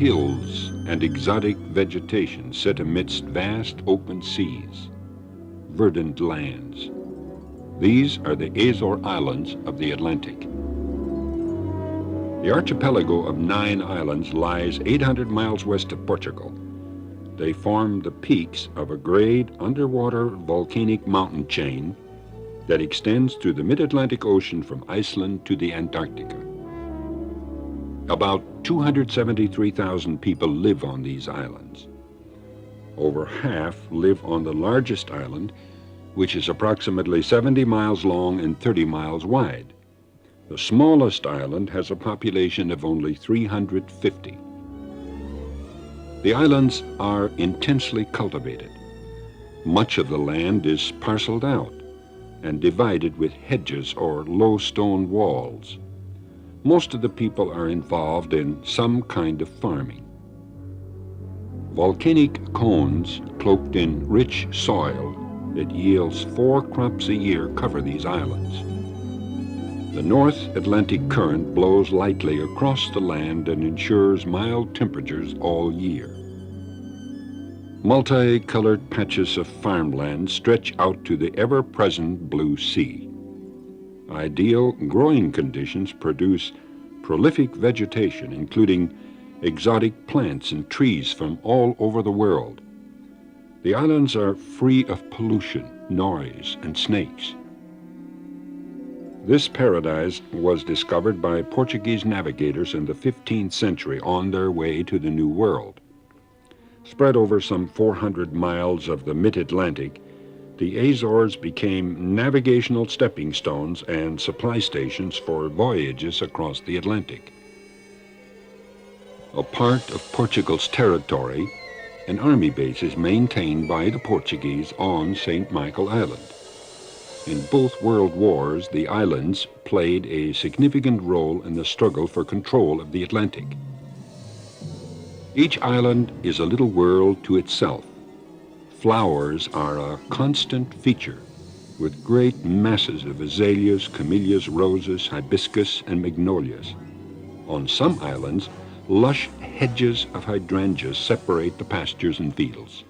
hills and exotic vegetation set amidst vast open seas, verdant lands. These are the Azores Islands of the Atlantic. The archipelago of 9 islands lies 800 miles west of Portugal. They form the peaks of a great underwater volcanic mountain chain that extends through the mid-Atlantic Ocean from Iceland to the Antarctica. About 273,000 people live on these islands. Over half live on the largest island, which is approximately 70 miles long and 30 miles wide. The smallest island has a population of only 350. The islands are intensely cultivated. Much of the land is parceled out and divided with hedges or low stone walls. Most of the people are involved in some kind of farming. Volcanic cones cloaked in rich soil that yields 4 crops a year cover these islands. The North Atlantic current blows lightly across the land and ensures mild temperatures all year. Multicolored patches of farmland stretch out to the ever-present blue sea. Ideal growing conditions produce prolific vegetation, including exotic plants and trees from all over the world. The islands are free of pollution, noise, and snakes. This paradise was discovered by Portuguese navigators in the 15th century on their way to the New World. Spread over some 400 miles of the mid-Atlantic, the Azores became navigational stepping stones and supply stations for voyages across the Atlantic. A part of Portugal's territory, an army base is maintained by the Portuguese on St. Michael Island. In both World Wars, the islands played a significant role in the struggle for control of the Atlantic. Each island is a little world to itself. Flowers are a constant feature, with great masses of azaleas, camellias, roses, hibiscus, and magnolias. On some islands, lush hedges of hydrangeas separate the pastures and fields.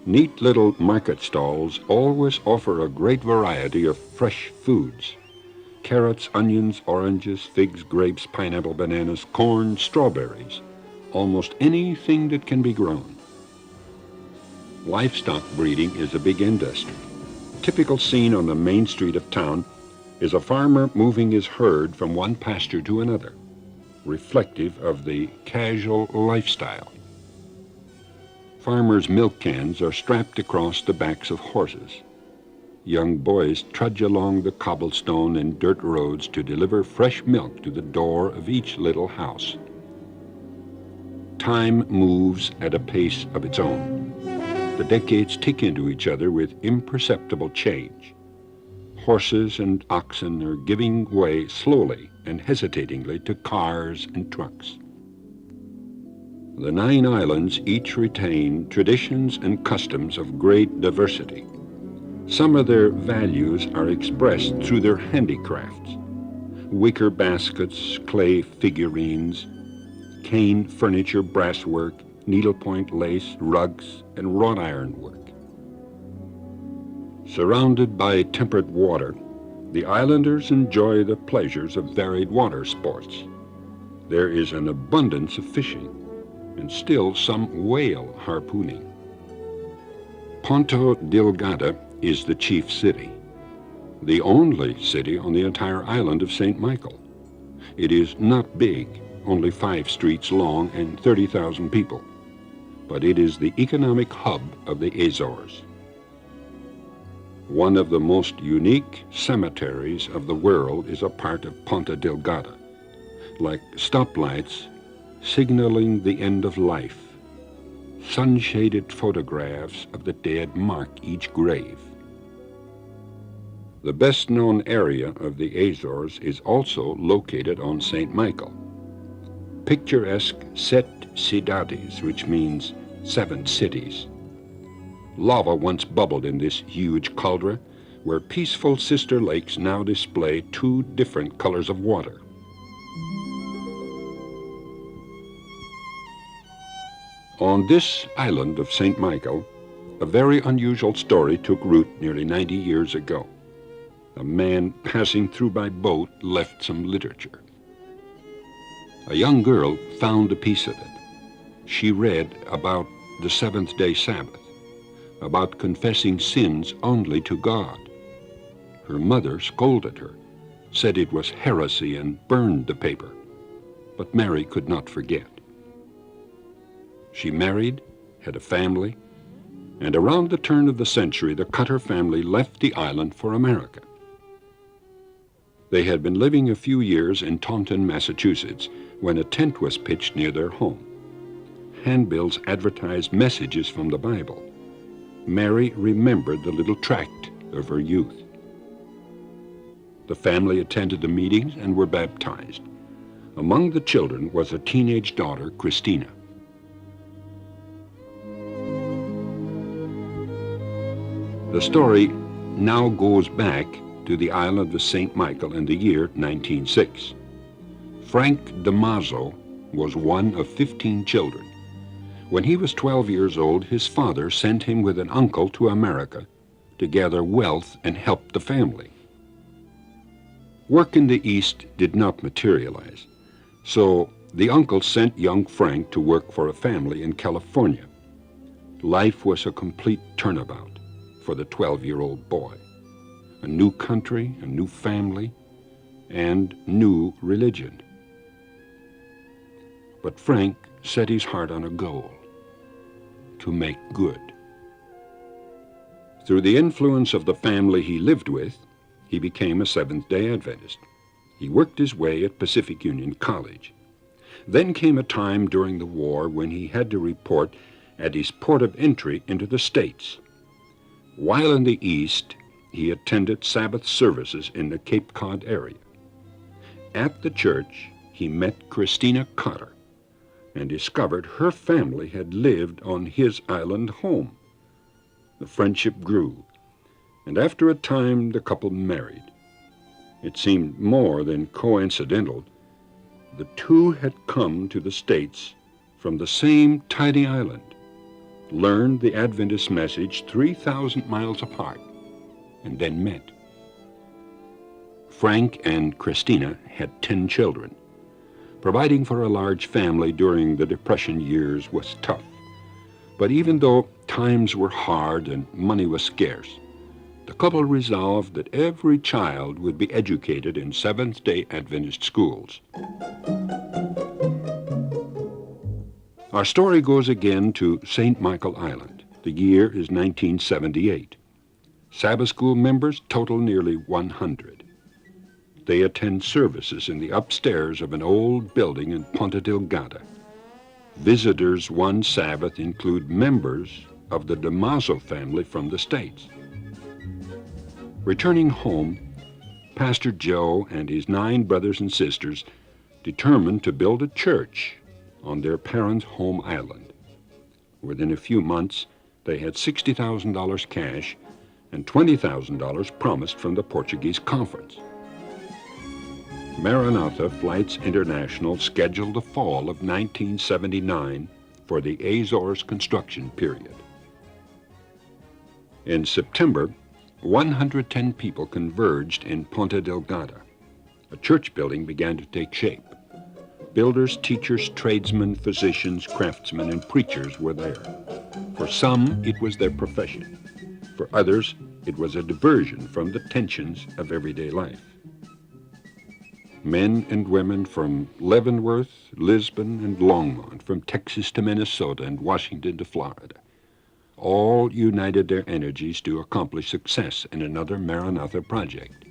Neat little market stalls always offer a great variety of fresh foods: carrots, onions, oranges, figs, grapes, pineapple, bananas, corn, strawberries, almost anything that can be grown. Livestock breeding is a big industry. A typical scene on the main street of town is a farmer moving his herd from one pasture to another, reflective of the casual lifestyle. Farmers' milk cans are strapped across the backs of horses. Young boys trudge along the cobblestone and dirt roads to deliver fresh milk to the door of each little house. Time moves at a pace of its own. The decades tick into each other with imperceptible change. Horses and oxen are giving way slowly and hesitatingly to cars and trucks. The 9 islands each retain traditions and customs of great diversity. Some of their values are expressed through their handicrafts: wicker baskets, clay figurines, cane furniture, brasswork, needlepoint lace, rugs, and wrought iron work. Surrounded by temperate water, the islanders enjoy the pleasures of varied water sports. There is an abundance of fishing, and still some whale harpooning. Ponta Delgada is the chief city, the only city on the entire island of St. Michael. It is not big, only 5 streets long and 30,000 people, but it is the economic hub of the Azores. One of the most unique cemeteries of the world is a part of Ponta Delgada. Like stoplights signaling the end of life, sun-shaded photographs of the dead mark each grave. The best-known area of the Azores is also located on St. Michael. Picturesque Set Cidades, which means 7 cities. Lava once bubbled in this huge cauldron, where peaceful sister lakes now display 2 different colors of water. On this island of St. Michael, a very unusual story took root nearly 90 years ago. A man passing through by boat left some literature. A young girl found a piece of it. She read about the seventh-day Sabbath, about confessing sins only to God. Her mother scolded her, said it was heresy, and burned the paper. But Mary could not forget. She married, had a family, and around the turn of the century, the Cutter family left the island for America. They had been living a few years in Taunton, Massachusetts, when a tent was pitched near their home. Handbills advertised messages from the Bible. Mary remembered the little tract of her youth. The family attended the meetings and were baptized. Among the children was a teenage daughter, Christina. The story now goes back to the island of St. Michael in the year 1906. Frank DeMazzo was one of 15 children. When he was 12 years old, his father sent him with an uncle to America to gather wealth and help the family. Work in the East did not materialize, so the uncle sent young Frank to work for a family in California. Life was a complete turnabout for the 12-year-old boy. A new country, a new family, and new religion. But Frank set his heart on a goal: to make good. Through the influence of the family he lived with, he became a Seventh-day Adventist. He worked his way at Pacific Union College. Then came a time during the war when he had to report at his port of entry into the States. While in the East, he attended Sabbath services in the Cape Cod area. At the church, he met Christina Cotter and discovered her family had lived on his island home. The friendship grew, and after a time the couple married. It seemed more than coincidental. The two had come to the States from the same tiny island, learned the Adventist message 3,000 miles apart, and then met. Frank and Christina had 10 children. Providing for a large family during the Depression years was tough. But even though times were hard and money was scarce, the couple resolved that every child would be educated in Seventh-day Adventist schools. Our story goes again to St. Michael Island. The year is 1978. Sabbath school members total nearly 100. They attend services in the upstairs of an old building in Ponta Delgada. Visitors one Sabbath include members of the DeMazzo family from the States. Returning home, Pastor Joe and his 9 brothers and sisters determined to build a church on their parents' home island. Within a few months, they had $60,000 cash and $20,000 promised from the Portuguese conference. Maranatha Flights International scheduled the fall of 1979 for the Azores construction period. In September, 110 people converged in Ponta Delgada. A church building began to take shape. Builders, teachers, tradesmen, physicians, craftsmen, and preachers were there. For some, it was their profession. For others, it was a diversion from the tensions of everyday life. Men and women from Leavenworth, Lisbon, and Longmont, from Texas to Minnesota and Washington to Florida, all united their energies to accomplish success in another Maranatha project.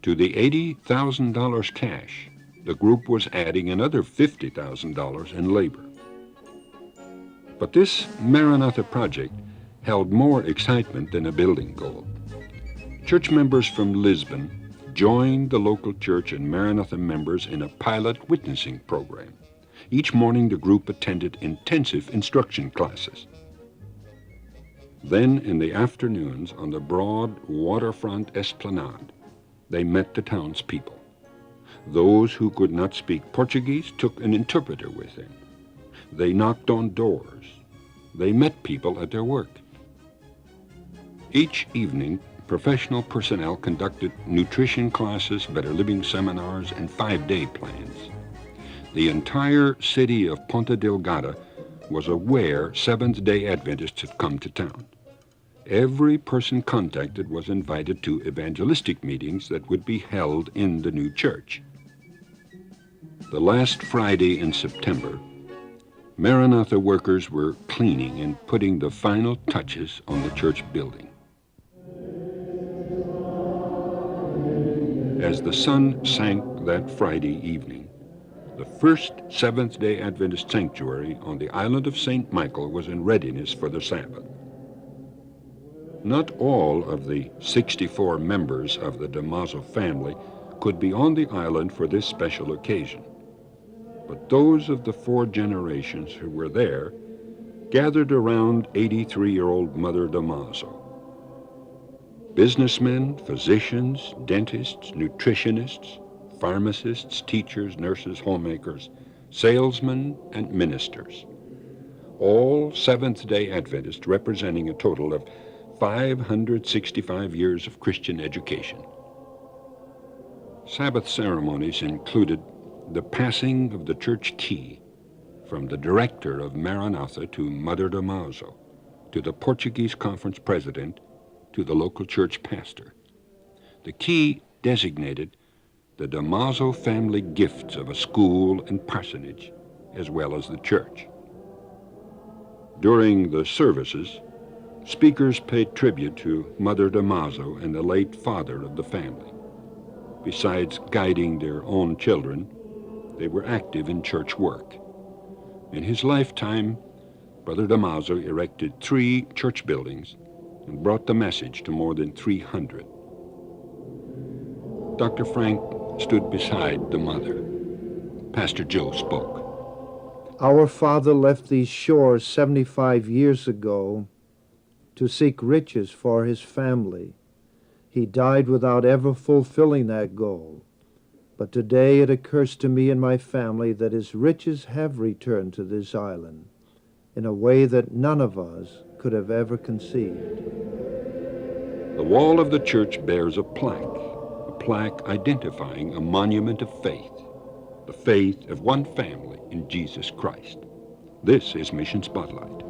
To the $80,000 cash, the group was adding another $50,000 in labor. But this Maranatha project held more excitement than a building goal. Church members from Lisbon joined the local church and Maranatha members in a pilot witnessing program. Each morning the group attended intensive instruction classes. Then in the afternoons on the broad waterfront esplanade, they met the townspeople. Those who could not speak Portuguese took an interpreter with them. They knocked on doors. They met people at their work. Each evening, professional personnel conducted nutrition classes, better living seminars, and 5-day plans. The entire city of Ponta Delgada was aware Seventh-day Adventists had come to town. Every person contacted was invited to evangelistic meetings that would be held in the new church. The last Friday in September, Maranatha workers were cleaning and putting the final touches on the church building. As the sun sank that Friday evening, the first Seventh-day Adventist sanctuary on the island of St. Michael was in readiness for the Sabbath. Not all of the 64 members of the Damaso family could be on the island for this special occasion, but those of the 4 generations who were there gathered around 83-year-old Mother Damaso. Businessmen, physicians, dentists, nutritionists, pharmacists, teachers, nurses, homemakers, salesmen, and ministers. All Seventh-day Adventists representing a total of 565 years of Christian education. Sabbath ceremonies included the passing of the church key from the director of Maranatha to Mother Damaso, to the Portuguese conference president, to the local church pastor. The key designated the Damaso family gifts of a school and parsonage, as well as the church. During the services, speakers paid tribute to Mother Damaso and the late father of the family. Besides guiding their own children, they were active in church work. In his lifetime, Brother Damaso erected 3 church buildings and brought the message to more than 300. Dr. Frank stood beside the mother. Pastor Joe spoke. Our father left these shores 75 years ago to seek riches for his family. He died without ever fulfilling that goal. But today it occurs to me and my family that his riches have returned to this island in a way that none of us could have ever conceived. The wall of the church bears a plaque identifying a monument of faith, the faith of one family in Jesus Christ. This is Mission Spotlight.